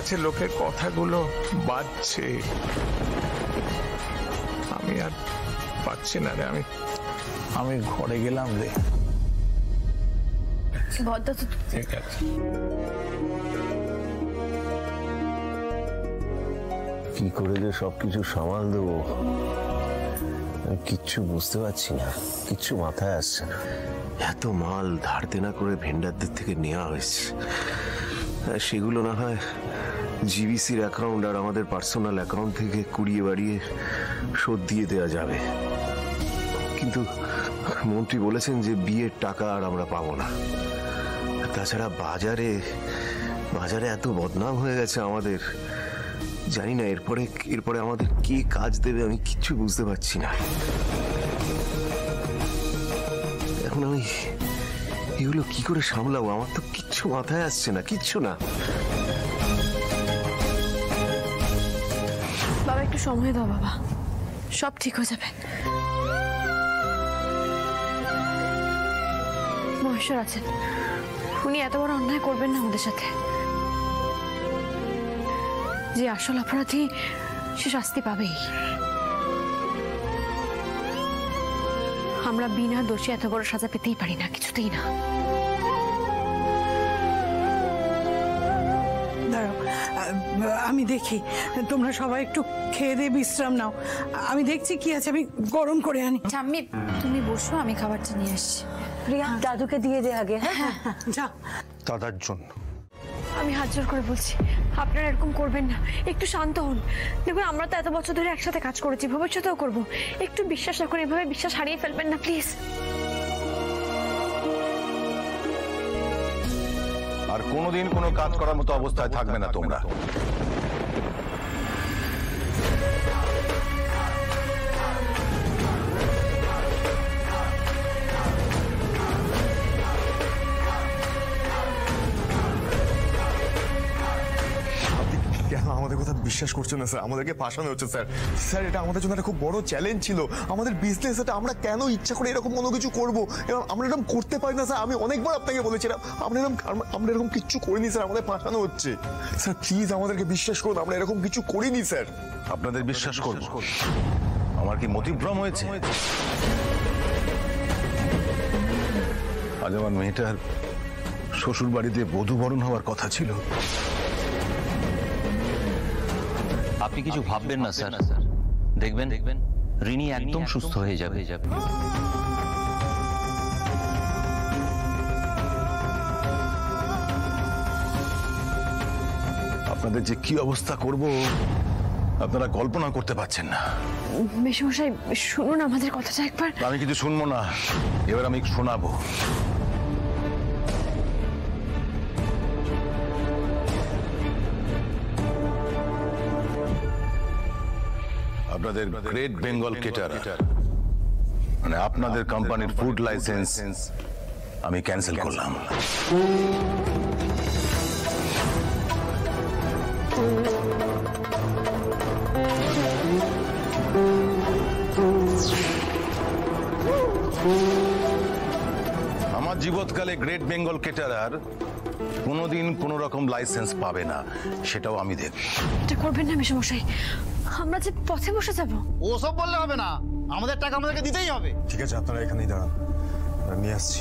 কাছে লোকের কথাগুলো বাজছে। আমি আর পাচ্ছি না রে। আমি ঘরে গেলাম রে। ঠিক আছে। কি করে যে সবকিছু সামাল দেবো কিচ্ছু বুঝতে পারছি না, কিচ্ছু মাথায় আসছে না। এত মাল ধার দেনা করে ভেন্ডারদের থেকে নেওয়া হয়েছে, সেগুলো না হয় জিবিসির অ্যাকাউন্ট আর আমাদের পার্সোনাল অ্যাকাউন্ট থেকে কুড়িয়ে বাড়িয়ে শোধ দিয়ে দেওয়া যাবে, কিন্তু মন্ত্রী বলেছেন যে বিয়ের টাকা আর আমরা পাবো না। তাছাড়া বাজারে এত বদনাম হয়ে গেছে আমাদের, জানি না এরপরে আমাদের কে কাজ দেবে, আমি কিচ্ছু বুঝতে পারছি না। এখন আমি এগুলো কি করে সামলাবো? আমার তো কিচ্ছু মাথায় আসছে না, কিচ্ছু না। বাবা একটু সময় দাও বাবা, সব ঠিক হয়ে যাবে। মহেশ্বর আছেন, উনি এত বড় অন্যায় করবেন না আমাদের সাথে। যে আসল অপরাধী সে শাস্তি পাবেই। আমরা বিনা দোষে এত বড় সাজা পেতেই পারি না, কিছুতেই না। দাঁড়াও, আমি দেখি, তোমরা সবাই একটু খেয়ে দিয়ে বিশ্রাম নাও। আমি দেখছি কি আছে, আমি গরম করে আনি। ঠাম্মি তুমি বসো, আমি খাবারটা নিয়ে আসছি। প্রিয়া দাদুকে দিয়ে দে আগে। হ্যাঁ যা। দাদার জন্য আমি হাত জোর করে বলছি, আপনারা এরকম করবেন না, একটু শান্ত হন। দেখুন আমরা তো এত বছর ধরে একসাথে কাজ করেছি, ভবিষ্যতেও করব। একটু বিশ্বাস রাখুন, এভাবে বিশ্বাস হারিয়ে ফেলবেন না প্লিজ। আর কোনোদিন কোনো কাজ করার মতো অবস্থায় থাকবে না তোমরা। কেন আমাদের কথা বিশ্বাস করছেন না স্যার? আমাদেরকে ফাঁসানো হচ্ছে স্যার। স্যার এটা আমাদের জন্য একটা খুব বড় চ্যালেঞ্জ ছিল, আমাদের বিজনেস। এটা আমরা কেন ইচ্ছা করে এরকম কোনো কিছু করবো? আমরা এরকম করতে পারি না স্যার। আমি অনেকবার আপনাকে বলেছিলাম আমরা এরকম কিচ্ছু করিনি স্যার, আমাদের ফাঁসানো হচ্ছে। স্যার প্লিজ আমাদেরকে বিশ্বাস করুন, আমরা এরকম কিছু করিনি স্যার। আপনাদের বিশ্বাস করব? আমার কি মতিভ্রম হয়েছে? আজ আমার মেয়েটার শ্বশুর বাড়িতে বধূবরণ হওয়ার কথা ছিল। আপনি কিছু ভাববেন না স্যার, দেখবেন রিনি একদম সুস্থ হয়ে যাবে। আপনাদের যে কি অবস্থা করব আপনারা কল্পনা করতে পারছেন না। মেশমশাই শুনুন আমাদের কথাটা একবার। আমি কিছু শুনবো না, এবার আমি শোনাবো। আপনাদের গ্রেট বেঙ্গল কেটারার মানে আপনাদের কোম্পানির ফুড লাইসেন্স আমি ক্যান্সেল করলাম। আমার জীবৎকালে গ্রেট বেঙ্গল কেটারার কোনোদিন কোনো রকম লাইসেন্স পাবে না, সেটাও আমি দেখব। এটা করবেন না মেশমশাই, আমরা যে পথে বসে যাব। ওসব বললে হবে না, আমাদের টাকা আমাদেরকে দিতেই হবে। ঠিক আছে আপনারা এখানেই দাঁড়ান, নিয়ে আসছি।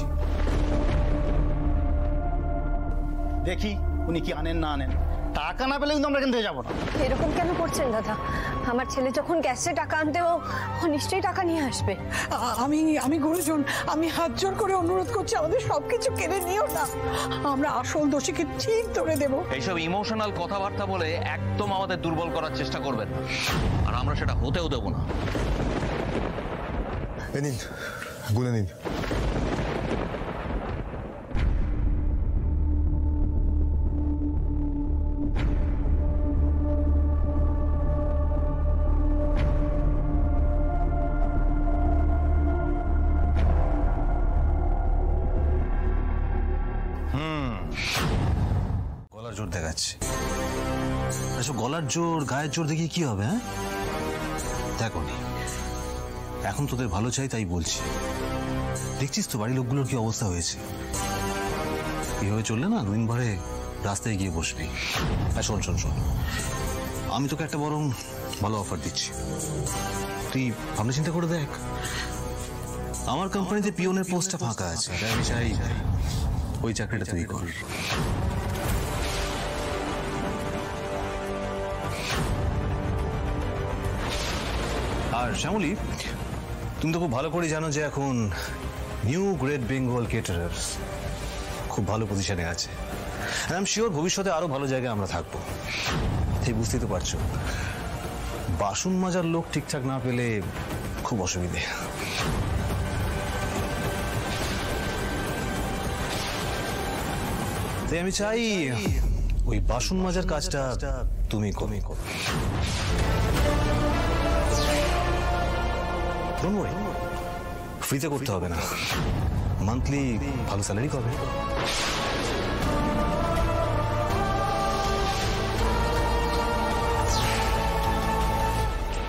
দেখি উনি কি আনেন না আনেন। টাকা না পেলে কিন্তু আমরা এখান থেকে যাবো না। এরকম কেন করছেন দাদা? আমার ছেলে যখন গ্যাসে টাকা আনতে ও নিশ্চয়ই টাকা নিয়ে আসবে। আমি গুরুজন, আমি হাত জোর করে অনুরোধ করছি, আমাদের সবকিছু কেড়ে নিও না। আমরা আসল দোষীকে ঠিক ধরে দেব। এইসব ইমোশনাল কথাবার্তা বলে একদম আমাদের দুর্বল করার চেষ্টা করবেন, আর আমরা সেটা হতেও দেব না। নিন, গুনে নিন। গলার জোর দেখাচ্ছে। এসব গলার জোর গায়ের জোর দেখি কি হবে? হ্যাঁ দেখো নি, এখন তোদের ভালো চাই তাই বলছি। দেখছিস তো বাড়ির লোকগুলোর কি অবস্থা হয়েছে। এইভাবে চললে না দিন ভরে রাস্তায় গিয়ে বসবি। আর শোন শোন শোন, আমি তোকে একটা বরং ভালো অফার দিচ্ছি, তুই ভাবনা চিন্তা করে দেখ। আমার কোম্পানিতে পিওনের পোস্টটা ফাঁকা আছে, তাই আমি চাই ওই চাকরিটা তুই কর। আর শ্যামলী, তুমি তো খুব ভালো করে জানো যে এখন নিউ গ্রেট বেঙ্গল কেটারার্স খুব ভালো পজিশনে আছে। আর আমি শিওর ভবিষ্যতে আরো ভালো জায়গায় আমরা থাকবো। ঠিক বুঝতেই তো পারছো, বাসন মাজার লোক ঠিকঠাক না পেলে খুব অসুবিধে। তাই আমি চাই ওই বাসন মাজার কাজটা তুমি করো। ফ্রিতে করতে হবে না, মান্থলি ভালো স্যালারি পাবে।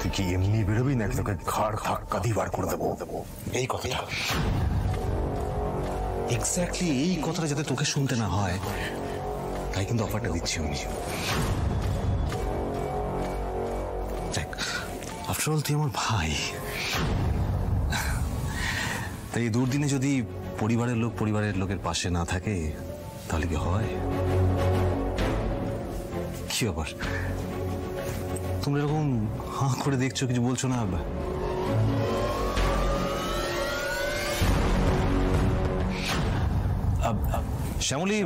তুই কি এমনি বেরোবি নাকি তোকে ঘাড় ধাক্কা দিয়ে বার করে দেবো? এই কথাটা এক্স্যাক্টলি, এই কথাটা যাতে তোকে শুনতে না হয় তাই কিন্তু অফারটা দিচ্ছি আমি। দেখ, আফটার অল তুই আমার ভাই, তাই এই দুর্দিনে যদি পরিবারের লোক পরিবারের লোকের পাশে না থাকে তাহলে কি হয়? কি ব্যাপার, তোমরা এরকম হাঁ করে দেখছো, কিছু বলছো না? শ্যামলী,